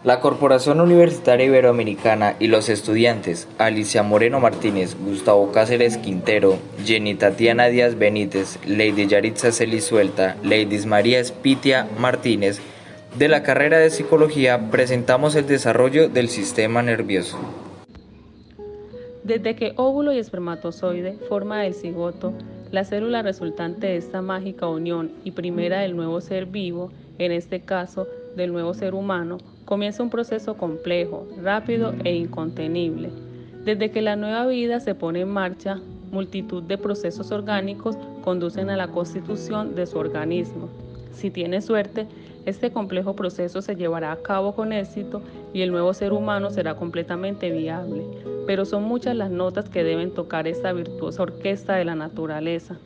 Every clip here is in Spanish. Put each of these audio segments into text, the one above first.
La Corporación Universitaria Iberoamericana y los estudiantes Alicia Moreno Martínez, Gustavo Cáceres Quintero, Jenny Tatiana Díaz Benítez, Lady Yaritza Celisuelta, Lady María Espitia Martínez, de la carrera de Psicología presentamos el desarrollo del sistema nervioso. Desde que óvulo y espermatozoide forma el cigoto, la célula resultante de esta mágica unión y primera del nuevo ser vivo, en este caso del nuevo ser humano, comienza un proceso complejo, rápido e incontenible. Desde que la nueva vida se pone en marcha, multitud de procesos orgánicos conducen a la constitución de su organismo. Si tiene suerte, este complejo proceso se llevará a cabo con éxito y el nuevo ser humano será completamente viable. Pero son muchas las notas que deben tocar esta virtuosa orquesta de la naturaleza.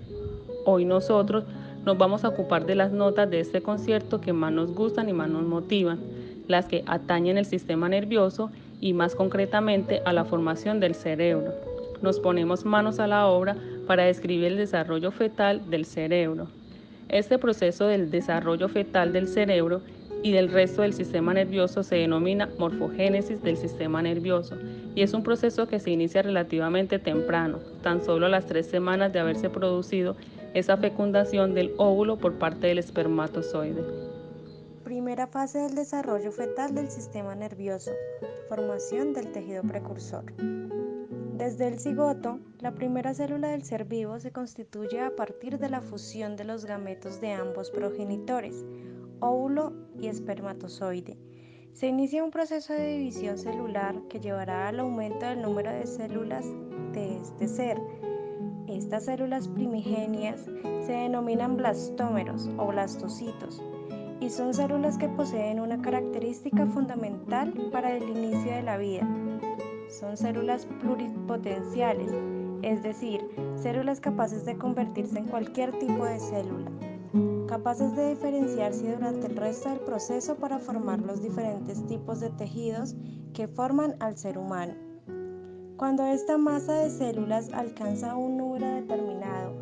Hoy nosotros nos vamos a ocupar de las notas de este concierto que más nos gustan y más nos motivan, las que atañen el sistema nervioso y más concretamente a la formación del cerebro. Nos ponemos manos a la obra para describir el desarrollo fetal del cerebro. Este proceso del desarrollo fetal del cerebro y del resto del sistema nervioso se denomina morfogénesis del sistema nervioso y es un proceso que se inicia relativamente temprano, tan solo a las 3 semanas de haberse producido esa fecundación del óvulo por parte del espermatozoide. Primera fase del desarrollo fetal del sistema nervioso, formación del tejido precursor. Desde el cigoto, la primera célula del ser vivo se constituye a partir de la fusión de los gametos de ambos progenitores, óvulo y espermatozoide. Se inicia un proceso de división celular que llevará al aumento del número de células de este ser. Estas células primigenias se denominan blastómeros o blastocitos y son células que poseen una característica fundamental para el inicio de la vida. Son células pluripotenciales, es decir, células capaces de convertirse en cualquier tipo de célula, capaces de diferenciarse durante el resto del proceso para formar los diferentes tipos de tejidos que forman al ser humano. Cuando esta masa de células alcanza un número determinado,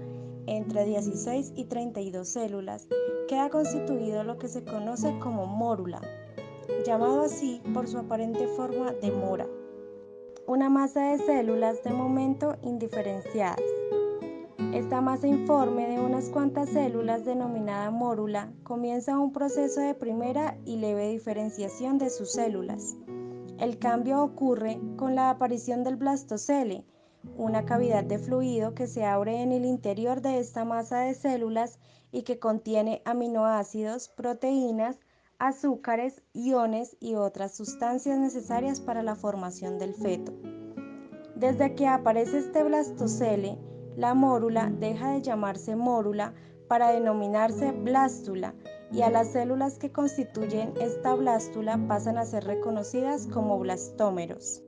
entre 16 y 32 células, queda constituido lo que se conoce como mórula, llamado así por su aparente forma de mora. Una masa de células de momento indiferenciadas. Esta masa informe de unas cuantas células denominada mórula comienza un proceso de primera y leve diferenciación de sus células. El cambio ocurre con la aparición del blastocele, una cavidad de fluido que se abre en el interior de esta masa de células y que contiene aminoácidos, proteínas, azúcares, iones y otras sustancias necesarias para la formación del feto. Desde que aparece este blastocele, la mórula deja de llamarse mórula para denominarse blástula y a las células que constituyen esta blástula pasan a ser reconocidas como blastómeros.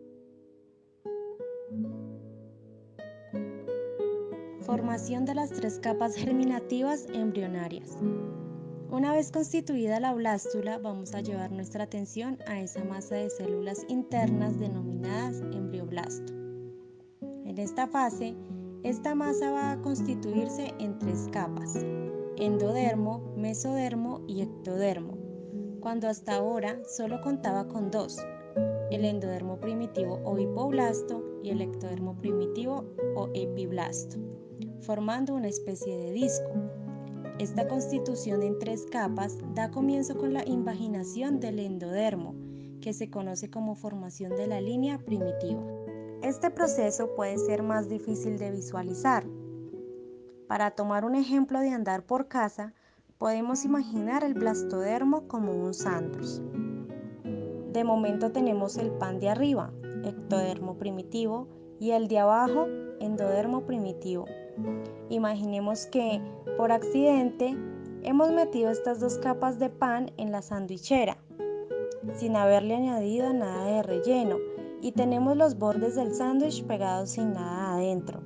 Formación de las 3 capas germinativas embrionarias. Una vez constituida la blástula, vamos a llevar nuestra atención a esa masa de células internas denominadas embrioblasto. En esta fase, esta masa va a constituirse en 3 capas: endodermo, mesodermo y ectodermo, cuando hasta ahora solo contaba con 2, el endodermo primitivo o hipoblasto y el ectodermo primitivo o epiblasto, formando una especie de disco. Esta constitución en 3 capas da comienzo con la invaginación del endodermo, que se conoce como formación de la línea primitiva. Este proceso puede ser más difícil de visualizar. Para tomar un ejemplo de andar por casa, podemos imaginar el blastodermo como un sándwich. De momento tenemos el pan de arriba, ectodermo primitivo, y el de abajo, endodermo primitivo. Imaginemos que, por accidente, hemos metido estas 2 capas de pan en la sandwichera, sin haberle añadido nada de relleno, y tenemos los bordes del sándwich pegados sin nada adentro.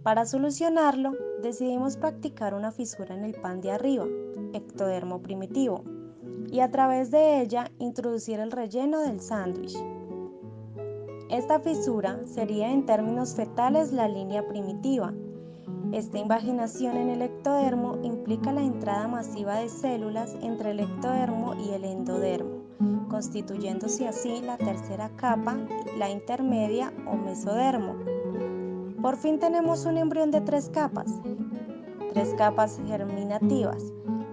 Para solucionarlo, decidimos practicar una fisura en el pan de arriba, ectodermo primitivo, y a través de ella introducir el relleno del sándwich. Esta fisura sería en términos fetales la línea primitiva. Esta invaginación en el ectodermo implica la entrada masiva de células entre el ectodermo y el endodermo, constituyéndose así la tercera capa, la intermedia o mesodermo. Por fin tenemos un embrión de tres capas germinativas.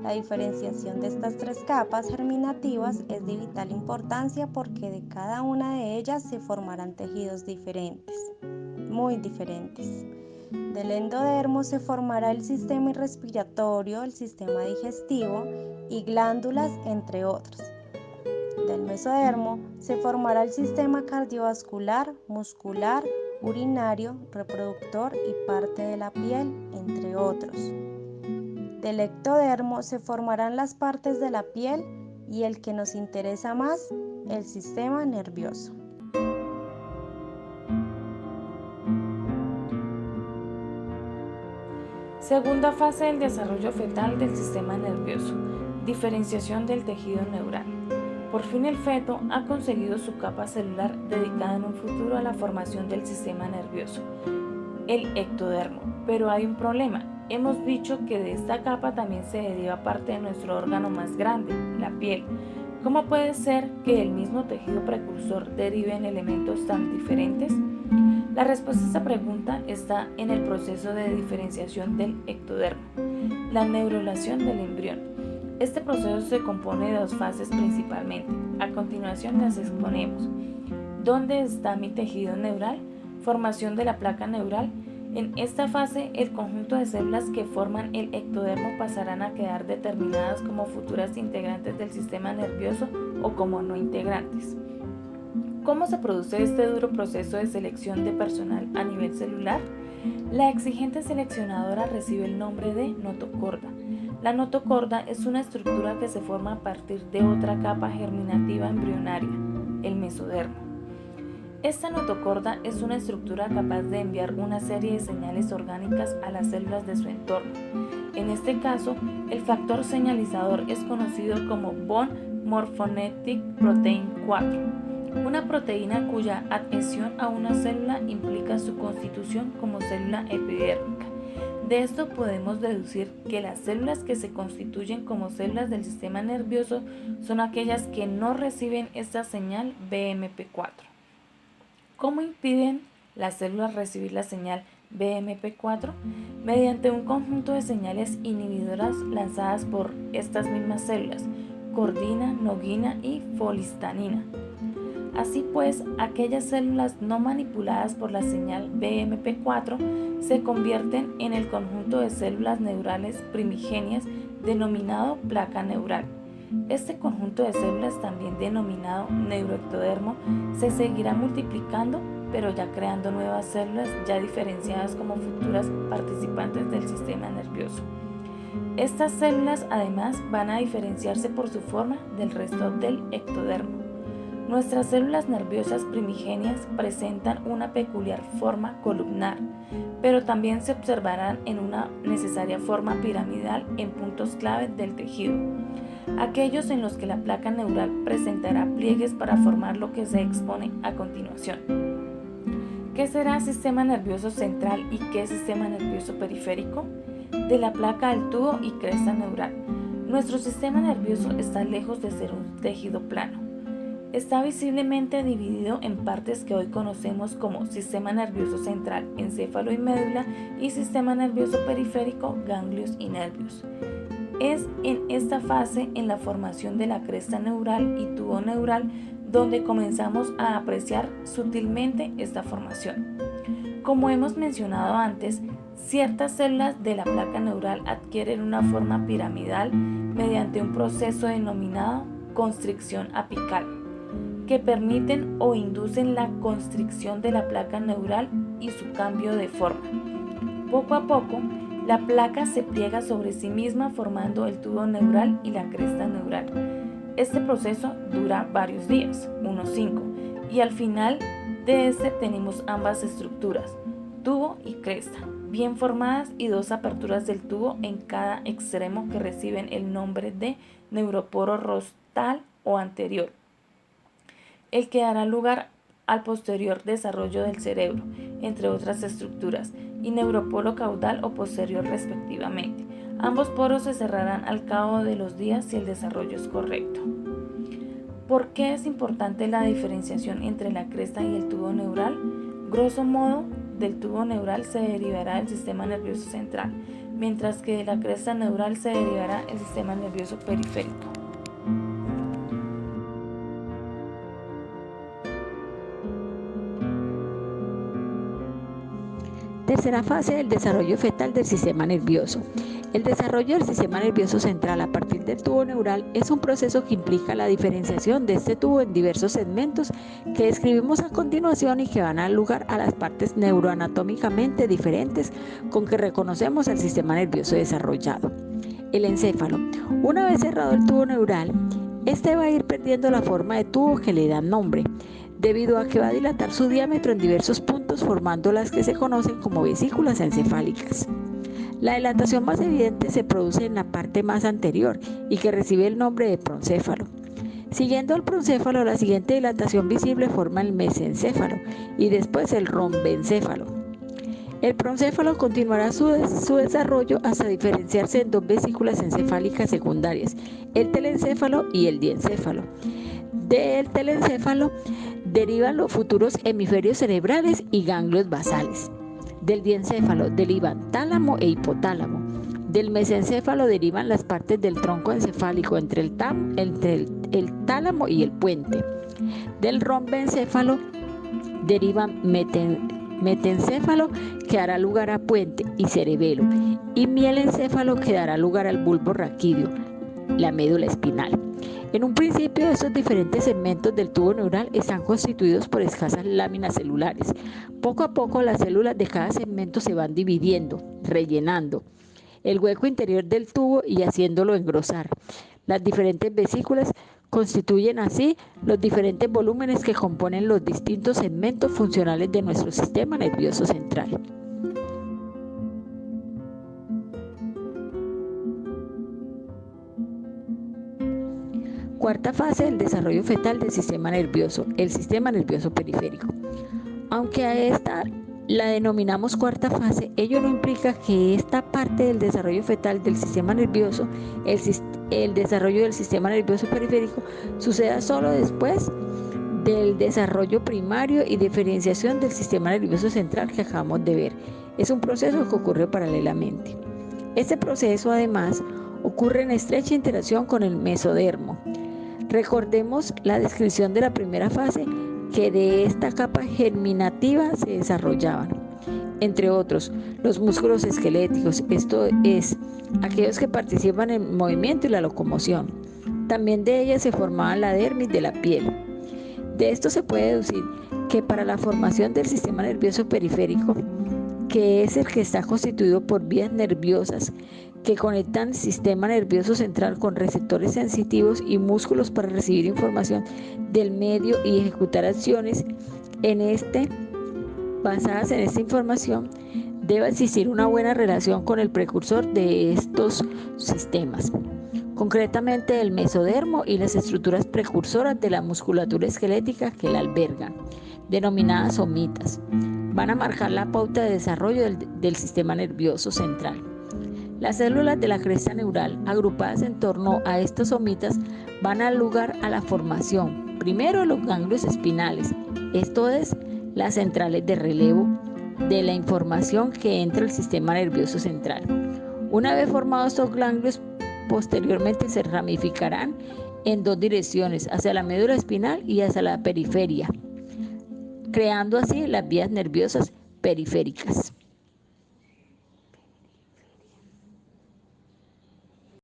La diferenciación de estas tres capas germinativas es de vital importancia porque de cada una de ellas se formarán tejidos diferentes, muy diferentes. Del endodermo se formará el sistema respiratorio, el sistema digestivo y glándulas, entre otros. Del mesodermo se formará el sistema cardiovascular, muscular, urinario, reproductor y parte de la piel, entre otros. Del ectodermo se formarán las partes de la piel y el que nos interesa más, el sistema nervioso. Segunda fase del desarrollo fetal del sistema nervioso, diferenciación del tejido neural. Por fin el feto ha conseguido su capa celular dedicada en un futuro a la formación del sistema nervioso, el ectodermo. Pero hay un problema. Hemos dicho que de esta capa también se deriva parte de nuestro órgano más grande, la piel. ¿Cómo puede ser que el mismo tejido precursor derive en elementos tan diferentes? La respuesta a esta pregunta está en el proceso de diferenciación del ectodermo, la neurulación del embrión. Este proceso se compone de dos fases principalmente. A continuación las exponemos. ¿Dónde está mi tejido neural? Formación de la placa neural. En esta fase, el conjunto de células que forman el ectodermo pasarán a quedar determinadas como futuras integrantes del sistema nervioso o como no integrantes. ¿Cómo se produce este duro proceso de selección de personal a nivel celular? La exigente seleccionadora recibe el nombre de notocorda. La notocorda es una estructura que se forma a partir de otra capa germinativa embrionaria, el mesodermo. Esta notocorda es una estructura capaz de enviar una serie de señales orgánicas a las células de su entorno. En este caso, el factor señalizador es conocido como Bone Morphogenetic Protein 4, una proteína cuya adhesión a una célula implica su constitución como célula epidérmica. De esto podemos deducir que las células que se constituyen como células del sistema nervioso son aquellas que no reciben esta señal BMP4. ¿Cómo impiden las células recibir la señal BMP4? Mediante un conjunto de señales inhibidoras lanzadas por estas mismas células, cordina, noguina y folistanina. Así pues, aquellas células no manipuladas por la señal BMP4 se convierten en el conjunto de células neurales primigenias denominado placa neural. Este conjunto de células, también denominado neuroectodermo, se seguirá multiplicando, pero ya creando nuevas células ya diferenciadas como futuras participantes del sistema nervioso. Estas células además van a diferenciarse por su forma del resto del ectodermo. Nuestras células nerviosas primigenias presentan una peculiar forma columnar, pero también se observarán en una necesaria forma piramidal en puntos clave del tejido, aquellos en los que la placa neural presentará pliegues para formar lo que se expone a continuación. ¿Qué será sistema nervioso central y qué es sistema nervioso periférico? De la placa al tubo y cresta neural. Nuestro sistema nervioso está lejos de ser un tejido plano. Está visiblemente dividido en partes que hoy conocemos como sistema nervioso central, encéfalo y médula, y sistema nervioso periférico, ganglios y nervios. Es en esta fase, en la formación de la cresta neural y tubo neural, donde comenzamos a apreciar sutilmente esta formación. Como hemos mencionado antes, ciertas células de la placa neural adquieren una forma piramidal mediante un proceso denominado constricción apical, que permiten o inducen la constricción de la placa neural y su cambio de forma. Poco a poco, la placa se pliega sobre sí misma formando el tubo neural y la cresta neural. Este proceso dura varios días, unos 5, y al final de este tenemos ambas estructuras, tubo y cresta, bien formadas y dos aperturas del tubo en cada extremo que reciben el nombre de neuroporo rostral o anterior, el que dará lugar al posterior desarrollo del cerebro, entre otras estructuras, y neuroporo caudal o posterior respectivamente. Ambos poros se cerrarán al cabo de los días si el desarrollo es correcto. ¿Por qué es importante la diferenciación entre la cresta y el tubo neural? Grosso modo, del tubo neural se derivará el sistema nervioso central, mientras que de la cresta neural se derivará el sistema nervioso periférico. Tercera fase del desarrollo fetal del sistema nervioso. El desarrollo del sistema nervioso central a partir del tubo neural es un proceso que implica la diferenciación de este tubo en diversos segmentos que describimos a continuación y que van a dar lugar a las partes neuroanatómicamente diferentes con que reconocemos el sistema nervioso desarrollado. El encéfalo. Una vez cerrado el tubo neural, este va a ir perdiendo la forma de tubo que le dan nombre, debido a que va a dilatar su diámetro en diversos puntos formando las que se conocen como vesículas encefálicas. La dilatación más evidente se produce en la parte más anterior y que recibe el nombre de proncéfalo. Siguiendo al proncéfalo, la siguiente dilatación visible forma el mesencéfalo y después el rombencéfalo. El proncéfalo continuará su desarrollo hasta diferenciarse en dos vesículas encefálicas secundarias, el telencéfalo y el diencéfalo. Del telencéfalo derivan los futuros hemisferios cerebrales y ganglios basales. Del diencéfalo derivan tálamo e hipotálamo. Del mesencéfalo derivan las partes del tronco encefálico entre el tálamo y el puente. Del rombencéfalo derivan metencéfalo, que dará lugar a puente y cerebelo, y mielencéfalo, que dará lugar al bulbo raquídeo, la médula espinal. En un principio, estos diferentes segmentos del tubo neural están constituidos por escasas láminas celulares. Poco a poco, las células de cada segmento se van dividiendo, rellenando el hueco interior del tubo y haciéndolo engrosar. Las diferentes vesículas constituyen así los diferentes volúmenes que componen los distintos segmentos funcionales de nuestro sistema nervioso central. Cuarta fase del desarrollo fetal del sistema nervioso, el sistema nervioso periférico. Aunque a esta la denominamos cuarta fase, ello no implica que esta parte del desarrollo fetal del sistema nervioso, el desarrollo del sistema nervioso periférico, suceda solo después del desarrollo primario y diferenciación del sistema nervioso central que acabamos de ver. Es un proceso que ocurre paralelamente. Este proceso, además, ocurre en estrecha interacción con el mesodermo. Recordemos la descripción de la primera fase, que de esta capa germinativa se desarrollaban, entre otros, los músculos esqueléticos, esto es, aquellos que participan en el movimiento y la locomoción. También de ella se formaba la dermis de la piel. De esto se puede deducir que para la formación del sistema nervioso periférico, que es el que está constituido por vías nerviosas que conectan el sistema nervioso central con receptores sensitivos y músculos para recibir información del medio y ejecutar acciones basadas en esta información, debe existir una buena relación con el precursor de estos sistemas, concretamente el mesodermo y las estructuras precursoras de la musculatura esquelética que la albergan, denominadas somitas. Van a marcar la pauta de desarrollo del sistema nervioso central. Las células de la cresta neural, agrupadas en torno a estas somitas, van a dar lugar a la formación, primero de los ganglios espinales, esto es, las centrales de relevo de la información que entra al sistema nervioso central. Una vez formados estos ganglios, posteriormente se ramificarán en dos direcciones, hacia la médula espinal y hacia la periferia, creando así las vías nerviosas periféricas.